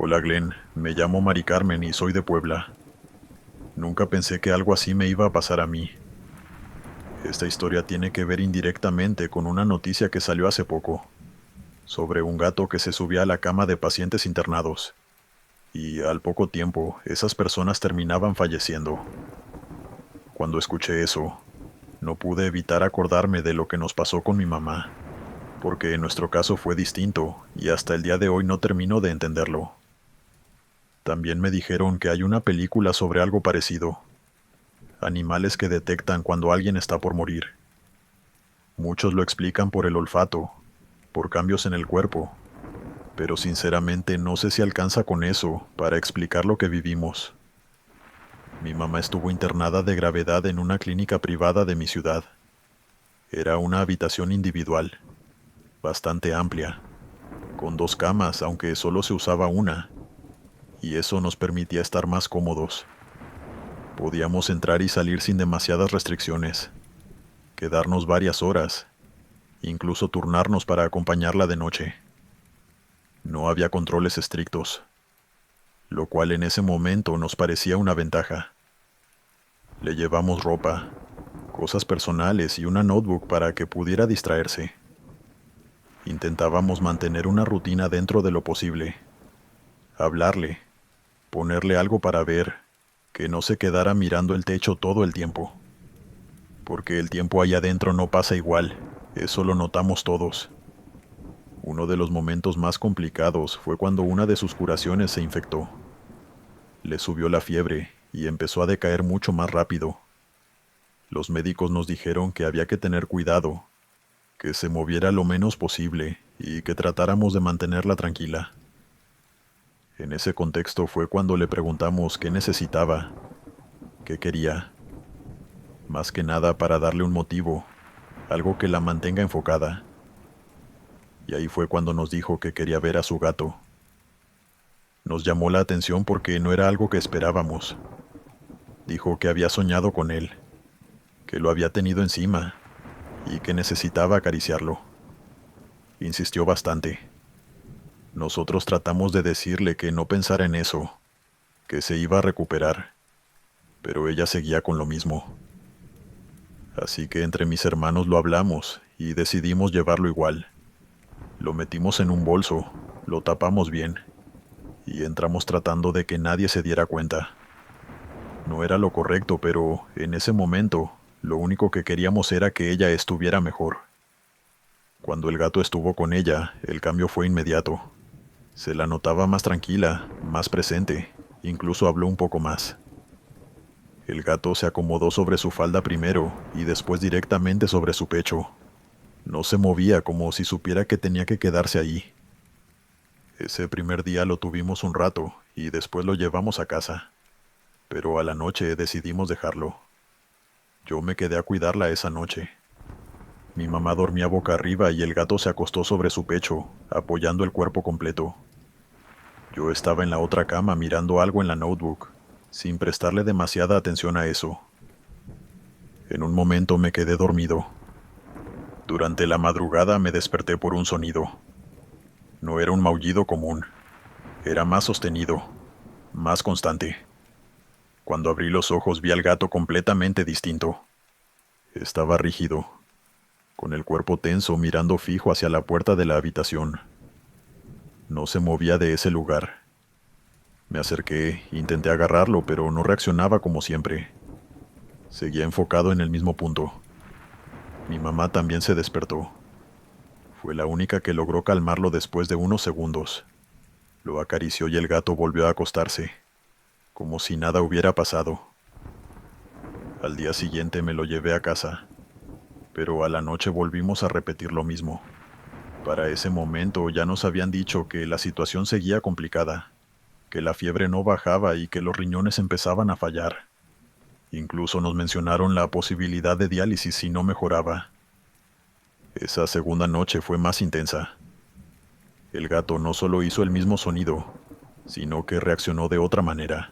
Hola Glenn, me llamo Mari Carmen y soy de Puebla. Nunca pensé que algo así me iba a pasar a mí. Esta historia tiene que ver indirectamente con una noticia que salió hace poco, sobre un gato que se subía a la cama de pacientes internados, y al poco tiempo esas personas terminaban falleciendo. Cuando escuché eso, no pude evitar acordarme de lo que nos pasó con mi mamá, porque nuestro caso fue distinto y hasta el día de hoy no termino de entenderlo. También me dijeron que hay una película sobre algo parecido. Animales que detectan cuando alguien está por morir. Muchos lo explican por el olfato, por cambios en el cuerpo, pero sinceramente no sé si alcanza con eso para explicar lo que vivimos. Mi mamá estuvo internada de gravedad en una clínica privada de mi ciudad. Era una habitación individual, bastante amplia, con dos camas, aunque solo se usaba una, y eso nos permitía estar más cómodos. Podíamos entrar y salir sin demasiadas restricciones, quedarnos varias horas, incluso turnarnos para acompañarla de noche. No había controles estrictos, lo cual en ese momento nos parecía una ventaja. Le llevamos ropa, cosas personales y una notebook para que pudiera distraerse. Intentábamos mantener una rutina dentro de lo posible. Hablarle, ponerle algo para ver, que no se quedara mirando el techo todo el tiempo. Porque el tiempo allá adentro no pasa igual, eso lo notamos todos. Uno de los momentos más complicados fue cuando una de sus curaciones se infectó. Le subió la fiebre y empezó a decaer mucho más rápido. Los médicos nos dijeron que había que tener cuidado, que se moviera lo menos posible y que tratáramos de mantenerla tranquila. En ese contexto fue cuando le preguntamos qué necesitaba, qué quería, más que nada para darle un motivo, algo que la mantenga enfocada. Y ahí fue cuando nos dijo que quería ver a su gato. Nos llamó la atención porque no era algo que esperábamos. Dijo que había soñado con él, que lo había tenido encima y que necesitaba acariciarlo. Insistió bastante. Nosotros tratamos de decirle que no pensara en eso, que se iba a recuperar, pero ella seguía con lo mismo. Así que entre mis hermanos lo hablamos y decidimos llevarlo igual. Lo metimos en un bolso, lo tapamos bien y entramos tratando de que nadie se diera cuenta. No era lo correcto, pero en ese momento lo único que queríamos era que ella estuviera mejor. Cuando el gato estuvo con ella, el cambio fue inmediato. Se la notaba más tranquila, más presente, incluso habló un poco más. El gato se acomodó sobre su falda primero y después directamente sobre su pecho. No se movía como si supiera que tenía que quedarse allí. Ese primer día lo tuvimos un rato y después lo llevamos a casa, pero a la noche decidimos dejarlo. Yo me quedé a cuidarla esa noche. Mi mamá dormía boca arriba y el gato se acostó sobre su pecho, apoyando el cuerpo completo. Yo estaba en la otra cama mirando algo en la notebook, sin prestarle demasiada atención a eso. En un momento me quedé dormido. Durante la madrugada me desperté por un sonido. No era un maullido común, era más sostenido, más constante. Cuando abrí los ojos vi al gato completamente distinto. Estaba rígido, con el cuerpo tenso mirando fijo hacia la puerta de la habitación. No se movía de ese lugar. Me acerqué, intenté agarrarlo, pero no reaccionaba como siempre. Seguía enfocado en el mismo punto. Mi mamá también se despertó. Fue la única que logró calmarlo después de unos segundos. Lo acarició y el gato volvió a acostarse, como si nada hubiera pasado. Al día siguiente me lo llevé a casa, pero a la noche volvimos a repetir lo mismo. Para ese momento ya nos habían dicho que la situación seguía complicada, que la fiebre no bajaba y que los riñones empezaban a fallar. Incluso nos mencionaron la posibilidad de diálisis si no mejoraba. Esa segunda noche fue más intensa. El gato no solo hizo el mismo sonido, sino que reaccionó de otra manera.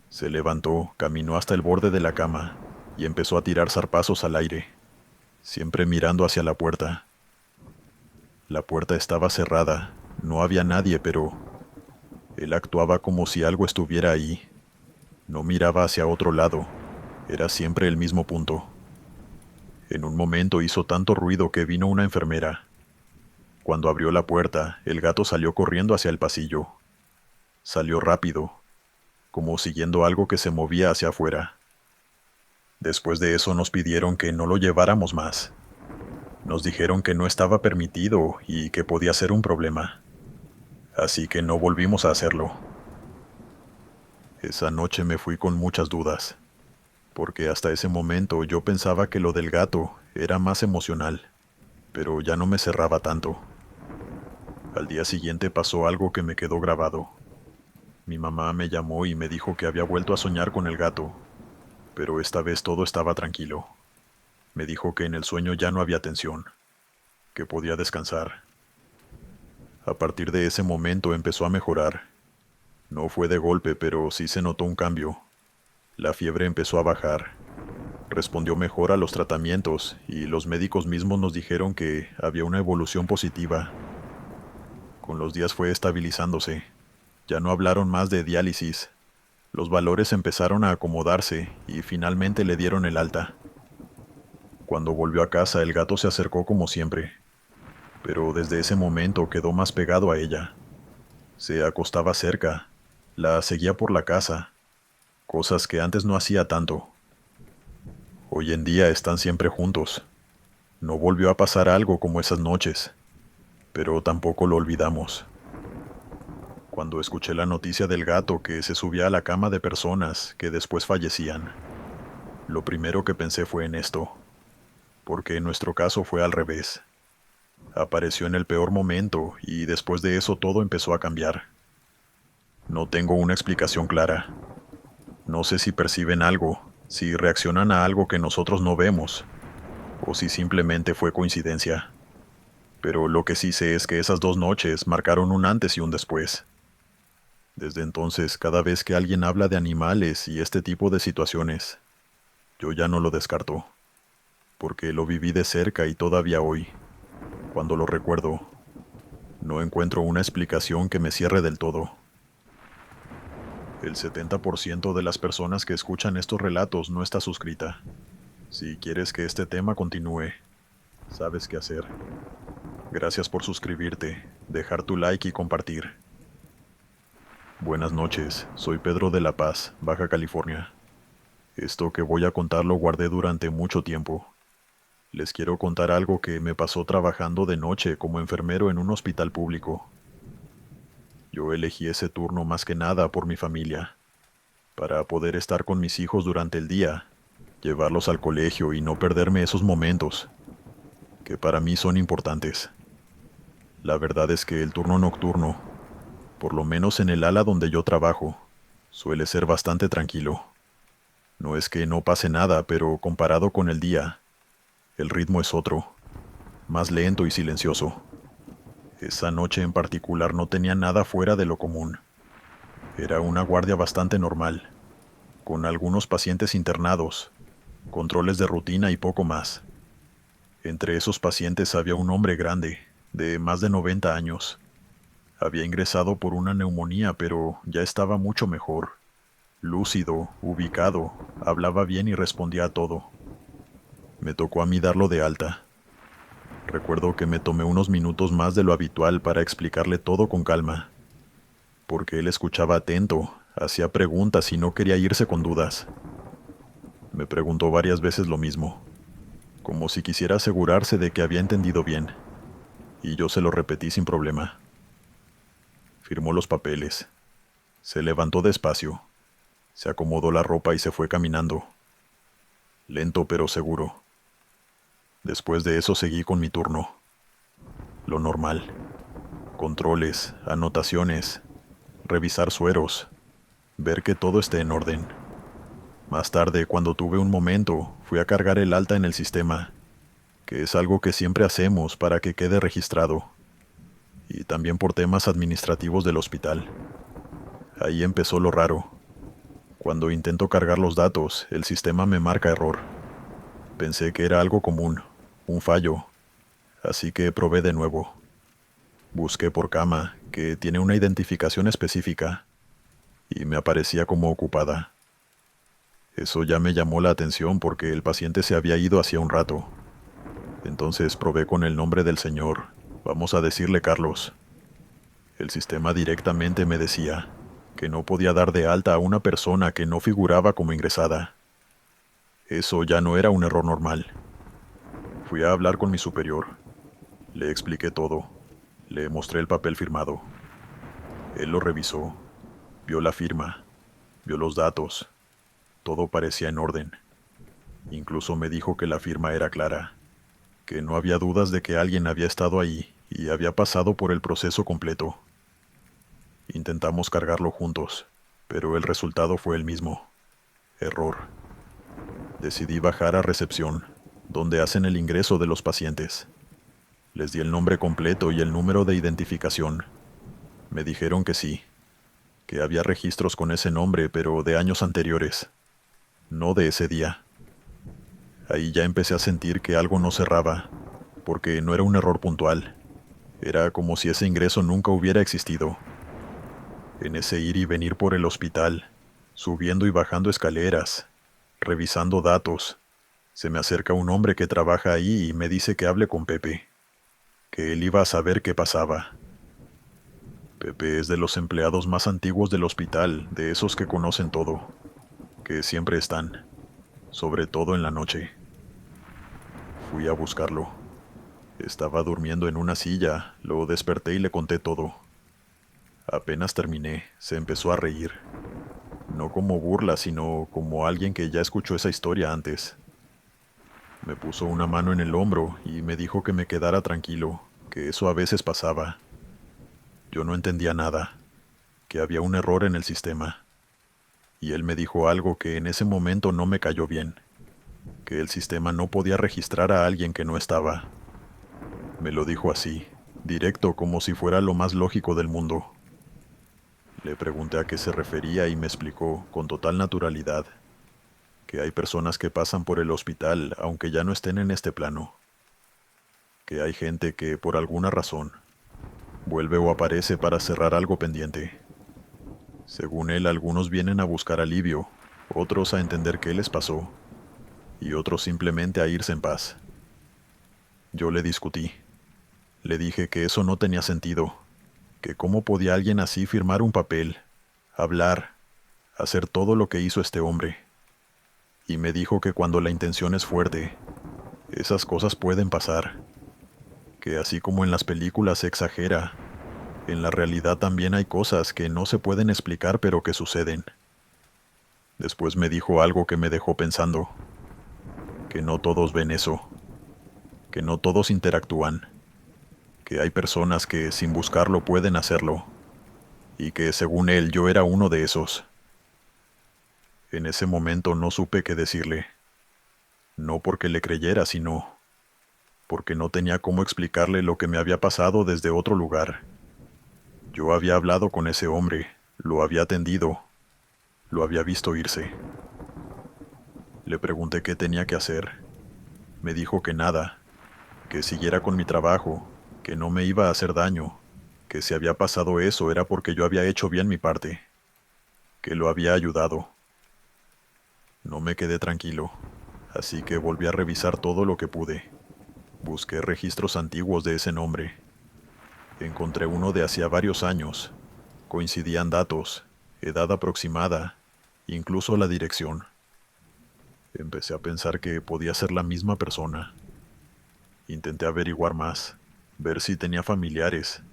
Se levantó, caminó hasta el borde de la cama y empezó a tirar zarpazos al aire, siempre mirando hacia la puerta. La puerta estaba cerrada, no había nadie, pero Él actuaba como si algo estuviera ahí. No miraba hacia otro lado. Era siempre el mismo punto. En un momento hizo tanto ruido que vino una enfermera. Cuando abrió la puerta, el gato salió corriendo hacia el pasillo. Salió rápido, como siguiendo algo que se movía hacia afuera. Después de eso nos pidieron que no lo lleváramos más. Nos dijeron que no estaba permitido y que podía ser un problema. Así que no volvimos a hacerlo. Esa noche me fui con muchas dudas, porque hasta ese momento yo pensaba que lo del gato era más emocional, pero ya no me cerraba tanto. Al día siguiente pasó algo que me quedó grabado. Mi mamá me llamó y me dijo que había vuelto a soñar con el gato, pero esta vez todo estaba tranquilo. Me dijo que en el sueño ya no había tensión, que podía descansar. A partir de ese momento empezó a mejorar. No fue de golpe, pero sí se notó un cambio. La fiebre empezó a bajar. Respondió mejor a los tratamientos y los médicos mismos nos dijeron que había una evolución positiva. Con los días fue estabilizándose. Ya no hablaron más de diálisis. Los valores empezaron a acomodarse y finalmente le dieron el alta. Cuando volvió a casa, el gato se acercó como siempre, pero desde ese momento quedó más pegado a ella. Se acostaba cerca, la seguía por la casa, cosas que antes no hacía tanto. Hoy en día están siempre juntos. No volvió a pasar algo como esas noches, pero tampoco lo olvidamos. Cuando escuché la noticia del gato que se subía a la cama de personas que después fallecían, lo primero que pensé fue en esto, porque en nuestro caso fue al revés. Apareció en el peor momento y después de eso todo empezó a cambiar. No tengo una explicación clara. No sé si perciben algo, si reaccionan a algo que nosotros no vemos, o si simplemente fue coincidencia. Pero lo que sí sé es que esas 2 noches marcaron un antes y un después. Desde entonces, cada vez que alguien habla de animales y este tipo de situaciones, yo ya no lo descarto, porque lo viví de cerca y todavía hoy, cuando lo recuerdo, no encuentro una explicación que me cierre del todo. El 70% de las personas que escuchan estos relatos no está suscrita. Si quieres que este tema continúe, sabes qué hacer. Gracias por suscribirte, dejar tu like y compartir. Buenas noches, soy Pedro de La Paz, Baja California. Esto que voy a contar lo guardé durante mucho tiempo. Les quiero contar algo que me pasó trabajando de noche como enfermero en un hospital público. Yo elegí ese turno más que nada por mi familia, para poder estar con mis hijos durante el día, llevarlos al colegio y no perderme esos momentos, que para mí son importantes. La verdad es que el turno nocturno, por lo menos en el ala donde yo trabajo, suele ser bastante tranquilo. No es que no pase nada, pero comparado con el día, el ritmo es otro, más lento y silencioso. Esa noche en particular no tenía nada fuera de lo común. Era una guardia bastante normal, con algunos pacientes internados, controles de rutina y poco más. Entre esos pacientes había un hombre grande, de más de 90 años. Había ingresado por una neumonía, pero ya estaba mucho mejor. Lúcido, ubicado, hablaba bien y respondía a todo. Me tocó a mí darlo de alta. Recuerdo que me tomé unos minutos más de lo habitual para explicarle todo con calma, porque él escuchaba atento, hacía preguntas y no quería irse con dudas. Me preguntó varias veces lo mismo, como si quisiera asegurarse de que había entendido bien, y yo se lo repetí sin problema. Firmó los papeles. Se levantó despacio, se acomodó la ropa y se fue caminando. Lento pero seguro. Después de eso seguí con mi turno. Lo normal. Controles, anotaciones, revisar sueros, ver que todo esté en orden. Más tarde, cuando tuve un momento, fui a cargar el alta en el sistema, que es algo que siempre hacemos para que quede registrado, y también por temas administrativos del hospital. Ahí empezó lo raro. Cuando intento cargar los datos, el sistema me marca error. Pensé que era algo común, un fallo, así que probé de nuevo. Busqué por cama, que tiene una identificación específica, y me aparecía como ocupada. Eso ya me llamó la atención porque el paciente se había ido hacía un rato. Entonces probé con el nombre del señor, vamos a decirle Carlos. El sistema directamente me decía que no podía dar de alta a una persona que no figuraba como ingresada. Eso ya no era un error normal. Fui a hablar con mi superior. Le expliqué todo. Le mostré el papel firmado. Él lo revisó, vio la firma, vio los datos. Todo parecía en orden. Incluso me dijo que la firma era clara, que no había dudas de que alguien había estado ahí y había pasado por el proceso completo. Intentamos cargarlo juntos, pero el resultado fue el mismo. Error. Decidí bajar a recepción, donde hacen el ingreso de los pacientes. Les di el nombre completo y el número de identificación. Me dijeron que sí, que había registros con ese nombre, pero de años anteriores, no de ese día. Ahí ya empecé a sentir que algo no cerraba, porque no era un error puntual. Era como si ese ingreso nunca hubiera existido. En ese ir y venir por el hospital, subiendo y bajando escaleras, revisando datos, se me acerca un hombre que trabaja ahí y me dice que hable con Pepe, que él iba a saber qué pasaba. Pepe es de los empleados más antiguos del hospital, de esos que conocen todo, que siempre están, sobre todo en la noche. Fui a buscarlo. Estaba durmiendo en una silla, lo desperté y le conté todo. Apenas terminé, se empezó a reír. No como burla, sino como alguien que ya escuchó esa historia antes. Me puso una mano en el hombro y me dijo que me quedara tranquilo, que eso a veces pasaba. Yo no entendía nada, que había un error en el sistema. Y él me dijo algo que en ese momento no me cayó bien, que el sistema no podía registrar a alguien que no estaba. Me lo dijo así, directo, como si fuera lo más lógico del mundo. Le pregunté a qué se refería y me explicó, con total naturalidad, que hay personas que pasan por el hospital aunque ya no estén en este plano. Que hay gente que, por alguna razón, vuelve o aparece para cerrar algo pendiente. Según él, algunos vienen a buscar alivio, otros a entender qué les pasó, y otros simplemente a irse en paz. Yo le discutí. Le dije que eso no tenía sentido, que cómo podía alguien así firmar un papel, hablar, hacer todo lo que hizo este hombre. Y me dijo que cuando la intención es fuerte, esas cosas pueden pasar, que así como en las películas se exagera, en la realidad también hay cosas que no se pueden explicar pero que suceden. Después me dijo algo que me dejó pensando, que no todos ven eso, que no todos interactúan, que hay personas que sin buscarlo pueden hacerlo, y que según él yo era uno de esos. En ese momento no supe qué decirle, no porque le creyera, sino porque no tenía cómo explicarle lo que me había pasado desde otro lugar. Yo había hablado con ese hombre, lo había atendido, lo había visto irse. Le pregunté qué tenía que hacer. Me dijo que nada, que siguiera con mi trabajo, que no me iba a hacer daño, que si había pasado eso era porque yo había hecho bien mi parte, que lo había ayudado. No me quedé tranquilo, así que volví a revisar todo lo que pude. Busqué registros antiguos de ese nombre. Encontré uno de hacía varios años. Coincidían datos, edad aproximada, incluso la dirección. Empecé a pensar que podía ser la misma persona. Intenté averiguar más, ver si tenía familiares,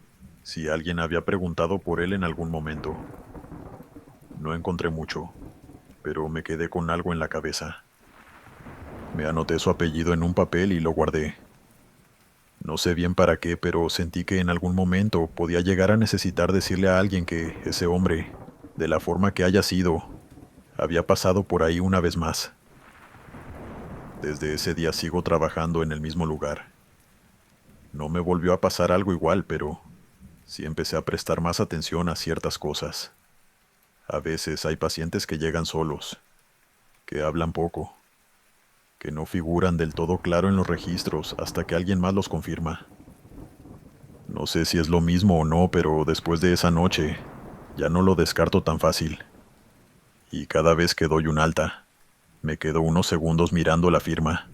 si alguien había preguntado por él en algún momento. No encontré mucho, pero me quedé con algo en la cabeza. Me anoté su apellido en un papel y lo guardé. No sé bien para qué, pero sentí que en algún momento podía llegar a necesitar decirle a alguien que ese hombre, de la forma que haya sido, había pasado por ahí una vez más. Desde ese día sigo trabajando en el mismo lugar. No me volvió a pasar algo igual, pero sí empecé a prestar más atención a ciertas cosas. A veces hay pacientes que llegan solos, que hablan poco, que no figuran del todo claro en los registros hasta que alguien más los confirma. No sé si es lo mismo o no, pero después de esa noche, ya no lo descarto tan fácil. Y cada vez que doy un alta, me quedo unos segundos mirando la firma,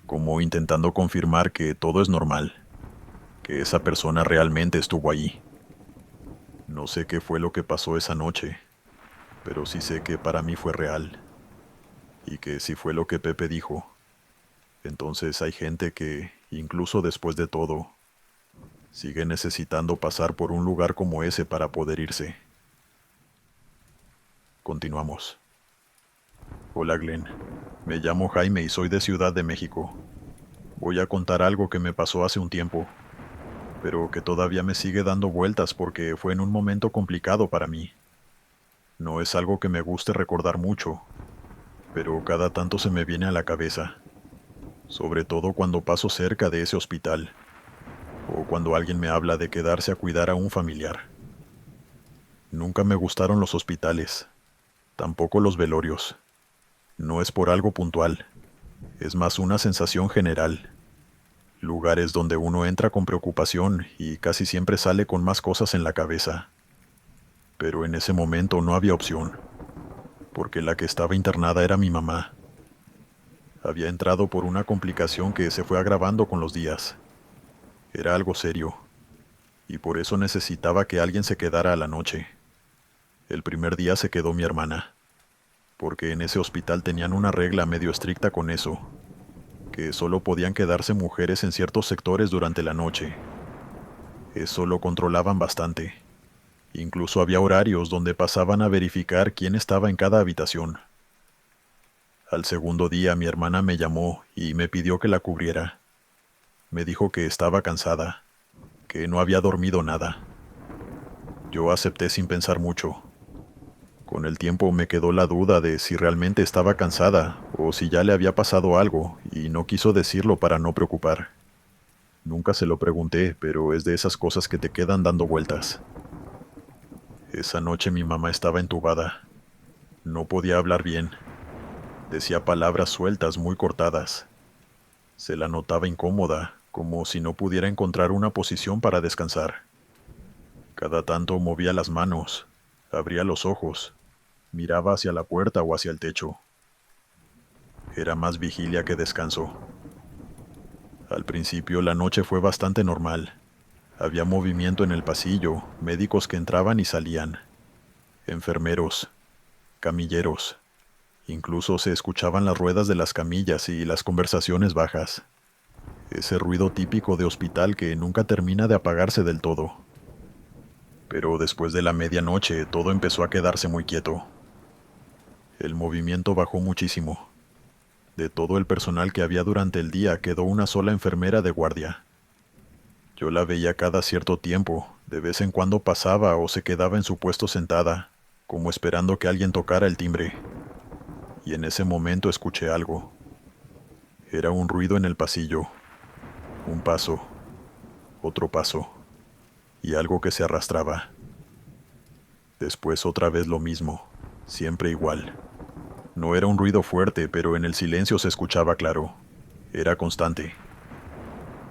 como intentando confirmar que todo es normal, que esa persona realmente estuvo allí. No sé qué fue lo que pasó esa noche, pero sí sé que para mí fue real, y que si fue lo que Pepe dijo, entonces hay gente que, incluso después de todo, sigue necesitando pasar por un lugar como ese para poder irse. Continuamos. Hola Glenn, me llamo Jaime y soy de Ciudad de México. Voy a contar algo que me pasó hace un tiempo, pero que todavía me sigue dando vueltas porque fue en un momento complicado para mí. No es algo que me guste recordar mucho, pero cada tanto se me viene a la cabeza, sobre todo cuando paso cerca de ese hospital, o cuando alguien me habla de quedarse a cuidar a un familiar. Nunca me gustaron los hospitales, tampoco los velorios. No es por algo puntual, es más una sensación general. Lugares donde uno entra con preocupación y casi siempre sale con más cosas en la cabeza. Pero en ese momento no había opción, porque la que estaba internada era mi mamá. Había entrado por una complicación que se fue agravando con los días. Era algo serio, y por eso necesitaba que alguien se quedara a la noche. El primer día se quedó mi hermana, porque en ese hospital tenían una regla medio estricta con eso, que solo podían quedarse mujeres en ciertos sectores durante la noche. Eso lo controlaban bastante. Incluso había horarios donde pasaban a verificar quién estaba en cada habitación. Al segundo día mi hermana me llamó y me pidió que la cubriera. Me dijo que estaba cansada, que no había dormido nada. Yo acepté sin pensar mucho. Con el tiempo me quedó la duda de si realmente estaba cansada o si ya le había pasado algo y no quiso decirlo para no preocupar. Nunca se lo pregunté, pero es de esas cosas que te quedan dando vueltas. Esa noche mi mamá estaba entubada. No podía hablar bien. Decía palabras sueltas, muy cortadas. Se la notaba incómoda, como si no pudiera encontrar una posición para descansar. Cada tanto movía las manos, abría los ojos, miraba hacia la puerta o hacia el techo. Era más vigilia que descanso. Al principio la noche fue bastante normal. Había movimiento en el pasillo, médicos que entraban y salían, enfermeros, camilleros. Incluso se escuchaban las ruedas de las camillas y las conversaciones bajas. Ese ruido típico de hospital que nunca termina de apagarse del todo. Pero después de la medianoche todo empezó a quedarse muy quieto. El movimiento bajó muchísimo. De todo el personal que había durante el día quedó una sola enfermera de guardia. Yo la veía cada cierto tiempo, de vez en cuando pasaba o se quedaba en su puesto sentada, como esperando que alguien tocara el timbre. Y en ese momento escuché algo. Era un ruido en el pasillo. Un paso, otro paso, y algo que se arrastraba. Después otra vez lo mismo, siempre igual. No era un ruido fuerte, pero en el silencio se escuchaba claro. Era constante.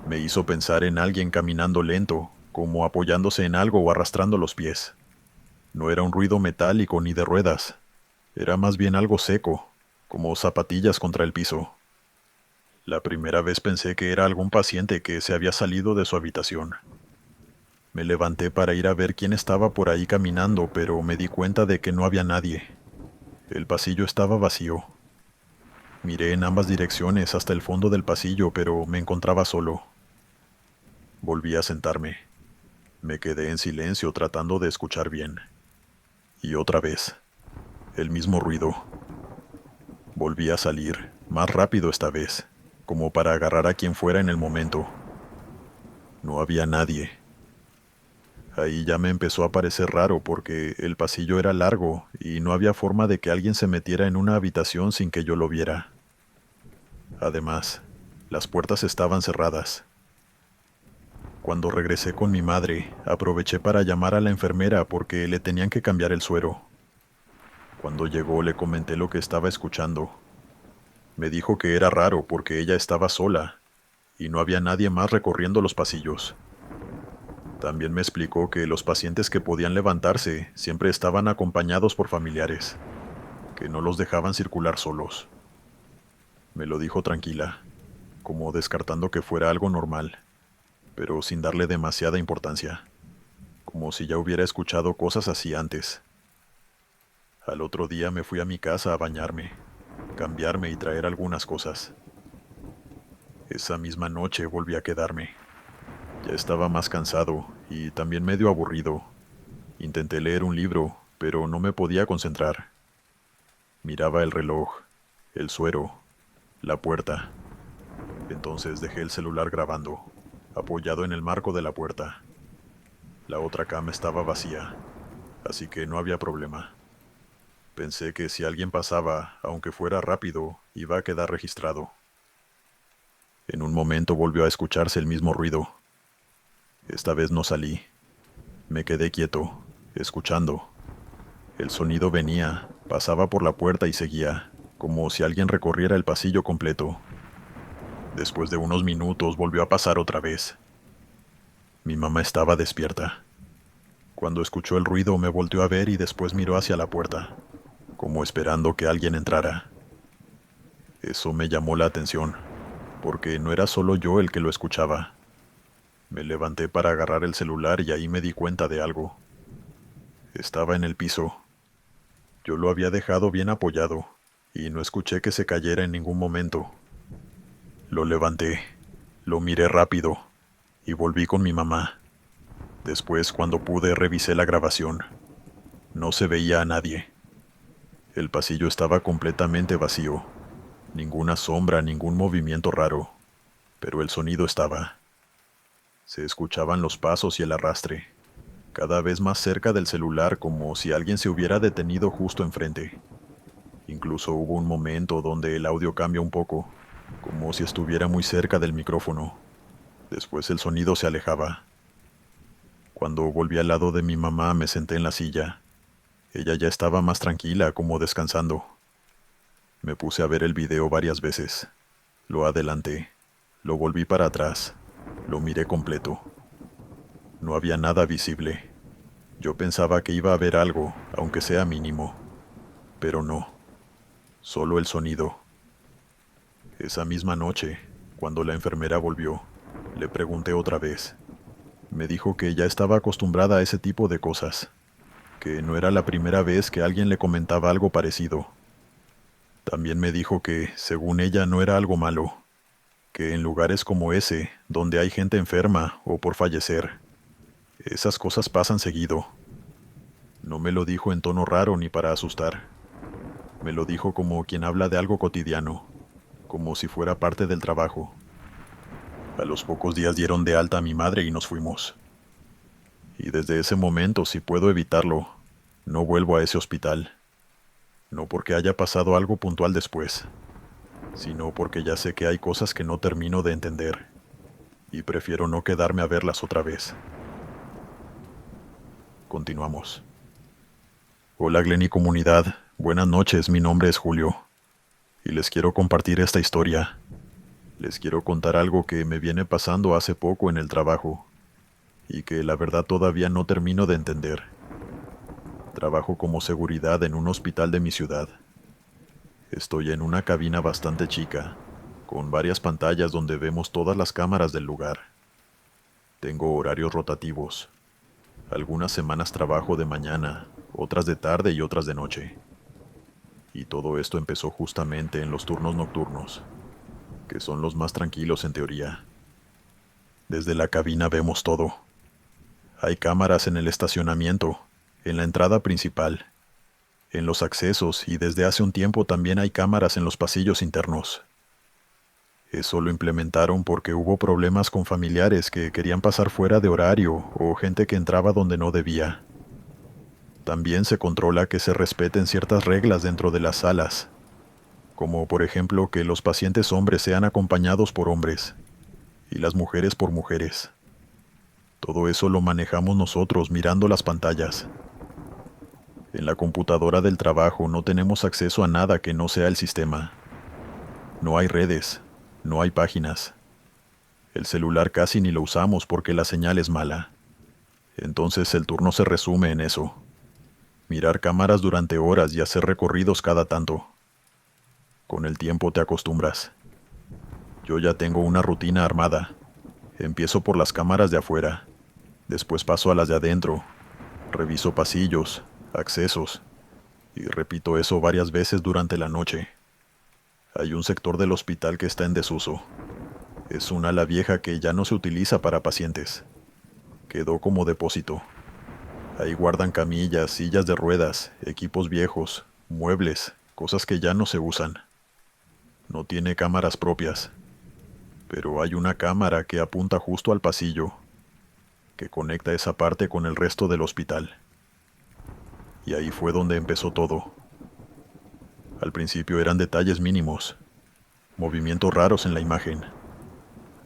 Me hizo pensar en alguien caminando lento, como apoyándose en algo o arrastrando los pies. No era un ruido metálico ni de ruedas. Era más bien algo seco, como zapatillas contra el piso. La primera vez pensé que era algún paciente que se había salido de su habitación. Me levanté para ir a ver quién estaba por ahí caminando, pero me di cuenta de que no había nadie. El pasillo estaba vacío. Miré en ambas direcciones hasta el fondo del pasillo, pero me encontraba solo. Volví a sentarme. Me quedé en silencio tratando de escuchar bien. Y otra vez, el mismo ruido. Volví a salir, más rápido esta vez, como para agarrar a quien fuera en el momento. No había nadie. Ahí ya me empezó a parecer raro porque el pasillo era largo y no había forma de que alguien se metiera en una habitación sin que yo lo viera. Además, las puertas estaban cerradas. Cuando regresé con mi madre, aproveché para llamar a la enfermera porque le tenían que cambiar el suero. Cuando llegó le comenté lo que estaba escuchando. Me dijo que era raro porque ella estaba sola y no había nadie más recorriendo los pasillos. También me explicó que los pacientes que podían levantarse siempre estaban acompañados por familiares, que no los dejaban circular solos. Me lo dijo tranquila, como descartando que fuera algo normal, pero sin darle demasiada importancia, como si ya hubiera escuchado cosas así antes. Al otro día me fui a mi casa a bañarme, cambiarme y traer algunas cosas. Esa misma noche volví a quedarme. Ya estaba más cansado y también medio aburrido. Intenté leer un libro, pero no me podía concentrar. Miraba el reloj, el suero, la puerta. Entonces dejé el celular grabando, apoyado en el marco de la puerta. La otra cama estaba vacía, así que no había problema. Pensé que si alguien pasaba, aunque fuera rápido, iba a quedar registrado. En un momento volvió a escucharse el mismo ruido. Esta vez no salí. Me quedé quieto, escuchando. El sonido venía, pasaba por la puerta y seguía, como si alguien recorriera el pasillo completo. Después de unos minutos volvió a pasar otra vez. Mi mamá estaba despierta. Cuando escuchó el ruido me volteó a ver y después miró hacia la puerta, como esperando que alguien entrara. Eso me llamó la atención, porque no era solo yo el que lo escuchaba. Me levanté para agarrar el celular y ahí me di cuenta de algo. Estaba en el piso. Yo lo había dejado bien apoyado, y no escuché que se cayera en ningún momento. Lo levanté, lo miré rápido, y volví con mi mamá. Después, cuando pude, revisé la grabación. No se veía a nadie. El pasillo estaba completamente vacío. Ninguna sombra, ningún movimiento raro. Pero el sonido estaba. Se escuchaban los pasos y el arrastre, cada vez más cerca del celular, como si alguien se hubiera detenido justo enfrente. Incluso hubo un momento donde el audio cambia un poco, como si estuviera muy cerca del micrófono. Después el sonido se alejaba. Cuando volví al lado de mi mamá me senté en la silla. Ella ya estaba más tranquila, como descansando. Me puse a ver el video varias veces. Lo adelanté, lo volví para atrás, lo miré completo. No había nada visible. Yo pensaba que iba a haber algo, aunque sea mínimo. Pero no, solo el sonido. Esa misma noche, cuando la enfermera volvió, le pregunté otra vez. Me dijo que ya estaba acostumbrada a ese tipo de cosas, que no era la primera vez que alguien le comentaba algo parecido. También me dijo que, según ella, no era algo malo, que en lugares como ese, donde hay gente enferma o por fallecer, esas cosas pasan seguido. No me lo dijo en tono raro ni para asustar. Me lo dijo como quien habla de algo cotidiano, como si fuera parte del trabajo. A los pocos días dieron de alta a mi madre y nos fuimos. Y desde ese momento, si puedo evitarlo, no vuelvo a ese hospital. No porque haya pasado algo puntual después, sino porque ya sé que hay cosas que no termino de entender, y prefiero no quedarme a verlas otra vez. Continuamos. Hola Glenny comunidad, buenas noches, mi nombre es Julio, y les quiero compartir esta historia. Les quiero contar algo que me viene pasando hace poco en el trabajo, y que la verdad todavía no termino de entender. Trabajo como seguridad en un hospital de mi ciudad. Estoy en una cabina bastante chica, con varias pantallas donde vemos todas las cámaras del lugar. Tengo horarios rotativos. Algunas semanas trabajo de mañana, otras de tarde y otras de noche. Y todo esto empezó justamente en los turnos nocturnos, que son los más tranquilos en teoría. Desde la cabina vemos todo. Hay cámaras en el estacionamiento, en la entrada principal, en los accesos y desde hace un tiempo también hay cámaras en los pasillos internos. Eso lo implementaron porque hubo problemas con familiares que querían pasar fuera de horario o gente que entraba donde no debía. También se controla que se respeten ciertas reglas dentro de las salas, como por ejemplo que los pacientes hombres sean acompañados por hombres y las mujeres por mujeres. Todo eso lo manejamos nosotros mirando las pantallas. En la computadora del trabajo no tenemos acceso a nada que no sea el sistema. No hay redes, no hay páginas. El celular casi ni lo usamos porque la señal es mala. Entonces el turno se resume en eso. Mirar cámaras durante horas y hacer recorridos cada tanto. Con el tiempo te acostumbras. Yo ya tengo una rutina armada. Empiezo por las cámaras de afuera. Después paso a las de adentro. Reviso pasillos, accesos. Y repito eso varias veces durante la noche. Hay un sector del hospital que está en desuso. Es una ala vieja que ya no se utiliza para pacientes. Quedó como depósito. Ahí guardan camillas, sillas de ruedas, equipos viejos, muebles, cosas que ya no se usan. No tiene cámaras propias, pero hay una cámara que apunta justo al pasillo, que conecta esa parte con el resto del hospital. Y ahí fue donde empezó todo. Al principio eran detalles mínimos, movimientos raros en la imagen,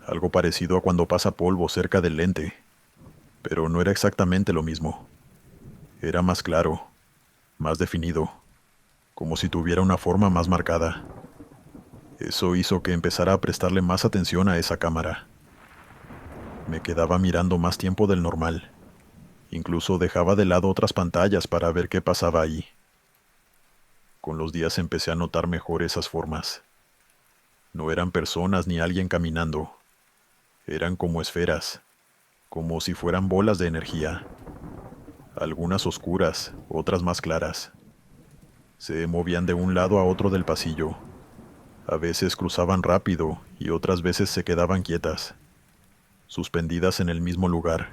algo parecido a cuando pasa polvo cerca del lente, pero no era exactamente lo mismo. Era más claro, más definido, como si tuviera una forma más marcada. Eso hizo que empezara a prestarle más atención a esa cámara. Me quedaba mirando más tiempo del normal. Incluso dejaba de lado otras pantallas para ver qué pasaba ahí. Con los días empecé a notar mejor esas formas. No eran personas ni alguien caminando. Eran como esferas, como si fueran bolas de energía. Algunas oscuras, otras más claras. Se movían de un lado a otro del pasillo. A veces cruzaban rápido y otras veces se quedaban quietas, suspendidas en el mismo lugar.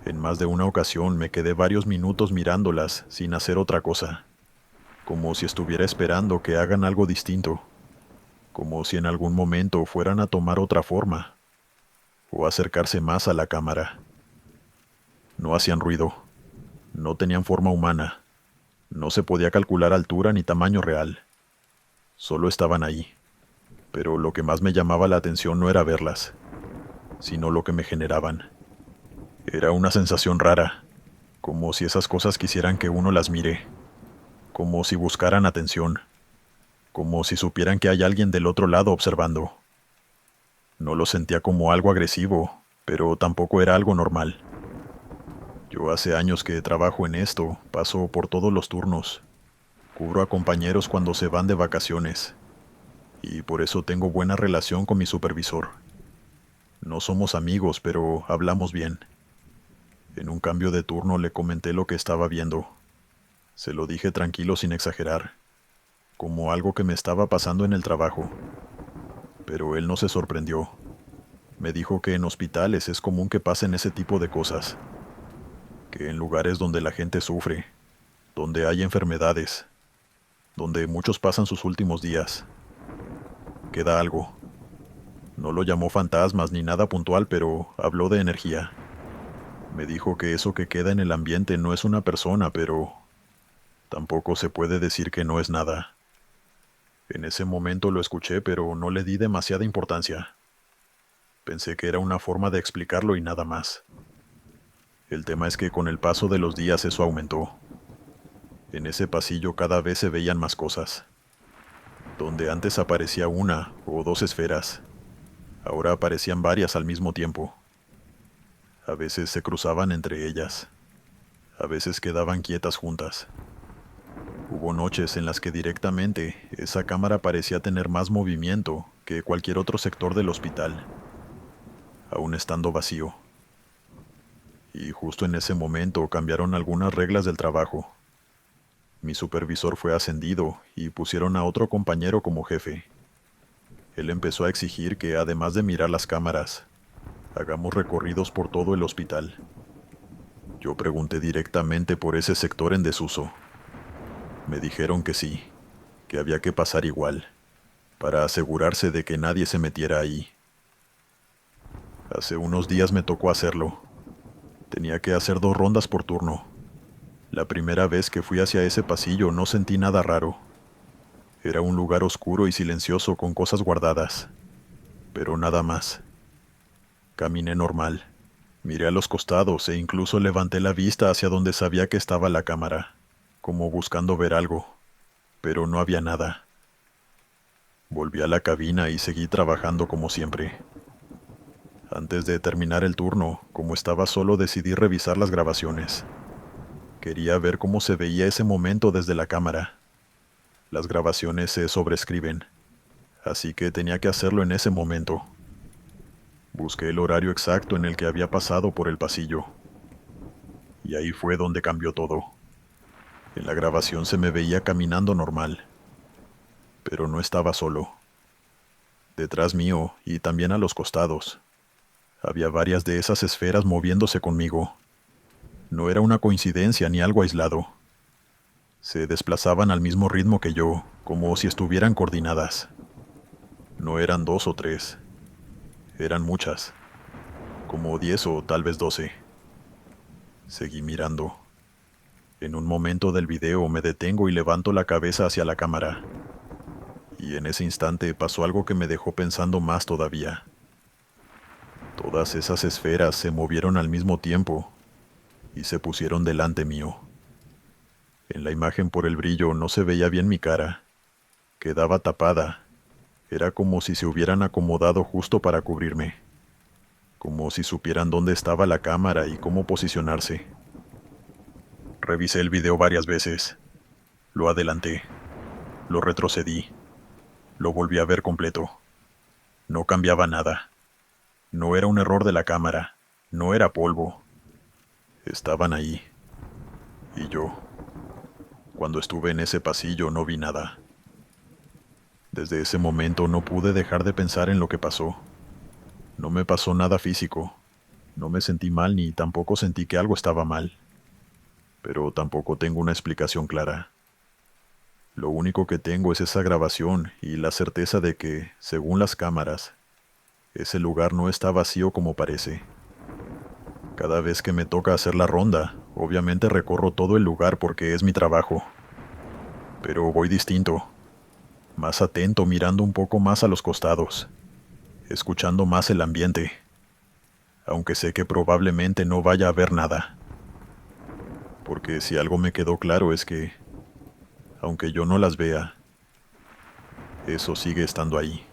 En más de una ocasión me quedé varios minutos mirándolas sin hacer otra cosa, como si estuviera esperando que hagan algo distinto, como si en algún momento fueran a tomar otra forma, o acercarse más a la cámara. No hacían ruido, no tenían forma humana, no se podía calcular altura ni tamaño real. Solo estaban ahí, pero lo que más me llamaba la atención no era verlas, sino lo que me generaban. Era una sensación rara, como si esas cosas quisieran que uno las mire, como si buscaran atención, como si supieran que hay alguien del otro lado observando. No lo sentía como algo agresivo, pero tampoco era algo normal. Yo hace años que trabajo en esto, paso por todos los turnos, cubro a compañeros cuando se van de vacaciones, y por eso tengo buena relación con mi supervisor. No somos amigos, pero hablamos bien. En un cambio de turno le comenté lo que estaba viendo. Se lo dije tranquilo sin exagerar, como algo que me estaba pasando en el trabajo. Pero él no se sorprendió. Me dijo que en hospitales es común que pasen ese tipo de cosas, que en lugares donde la gente sufre, donde hay enfermedades, donde muchos pasan sus últimos días, queda algo. No lo llamó fantasmas ni nada puntual, pero habló de energía. Me dijo que eso que queda en el ambiente no es una persona, pero tampoco se puede decir que no es nada. En ese momento lo escuché, pero no le di demasiada importancia. Pensé que era una forma de explicarlo y nada más. El tema es que con el paso de los días eso aumentó. En ese pasillo cada vez se veían más cosas. Donde antes aparecía una o dos esferas, ahora aparecían varias al mismo tiempo. A veces se cruzaban entre ellas. A veces quedaban quietas juntas. Hubo noches en las que directamente esa cámara parecía tener más movimiento que cualquier otro sector del hospital, aún estando vacío. Y justo en ese momento cambiaron algunas reglas del trabajo. Mi supervisor fue ascendido y pusieron a otro compañero como jefe. Él empezó a exigir que, además de mirar las cámaras, hagamos recorridos por todo el hospital. Yo pregunté directamente por ese sector en desuso. Me dijeron que sí, que había que pasar igual, para asegurarse de que nadie se metiera ahí. Hace unos días me tocó hacerlo. Tenía que hacer 2 rondas por turno. La primera vez que fui hacia ese pasillo no sentí nada raro. Era un lugar oscuro y silencioso con cosas guardadas, pero nada más. Caminé normal, miré a los costados e incluso levanté la vista hacia donde sabía que estaba la cámara, como buscando ver algo, pero no había nada. Volví a la cabina y seguí trabajando como siempre. Antes de terminar el turno, como estaba solo, decidí revisar las grabaciones. Quería ver cómo se veía ese momento desde la cámara. Las grabaciones se sobrescriben, así que tenía que hacerlo en ese momento. Busqué el horario exacto en el que había pasado por el pasillo. Y ahí fue donde cambió todo. En la grabación se me veía caminando normal, pero no estaba solo. Detrás mío y también a los costados, había varias de esas esferas moviéndose conmigo. No era una coincidencia ni algo aislado. Se desplazaban al mismo ritmo que yo, como si estuvieran coordinadas. No eran 2 o 3, eran muchas, como 10 o tal vez 12. Seguí mirando. En un momento del video me detengo y levanto la cabeza hacia la cámara. Y en ese instante pasó algo que me dejó pensando más todavía. Todas esas esferas se movieron al mismo tiempo y se pusieron delante mío. En la imagen por el brillo no se veía bien mi cara. Quedaba tapada. Era como si se hubieran acomodado justo para cubrirme. Como si supieran dónde estaba la cámara y cómo posicionarse. Revisé el video varias veces. Lo adelanté. Lo retrocedí. Lo volví a ver completo. No cambiaba nada. No era un error de la cámara. No era polvo. Estaban ahí. Y yo, cuando estuve en ese pasillo, no vi nada. Desde ese momento no pude dejar de pensar en lo que pasó. No me pasó nada físico. No me sentí mal ni tampoco sentí que algo estaba mal. Pero tampoco tengo una explicación clara. Lo único que tengo es esa grabación y la certeza de que, según las cámaras, ese lugar no está vacío como parece. Cada vez que me toca hacer la ronda, obviamente recorro todo el lugar porque es mi trabajo. Pero voy distinto, más atento, mirando un poco más a los costados, escuchando más el ambiente, aunque sé que probablemente no vaya a haber nada. Porque si algo me quedó claro es que, aunque yo no las vea, eso sigue estando ahí.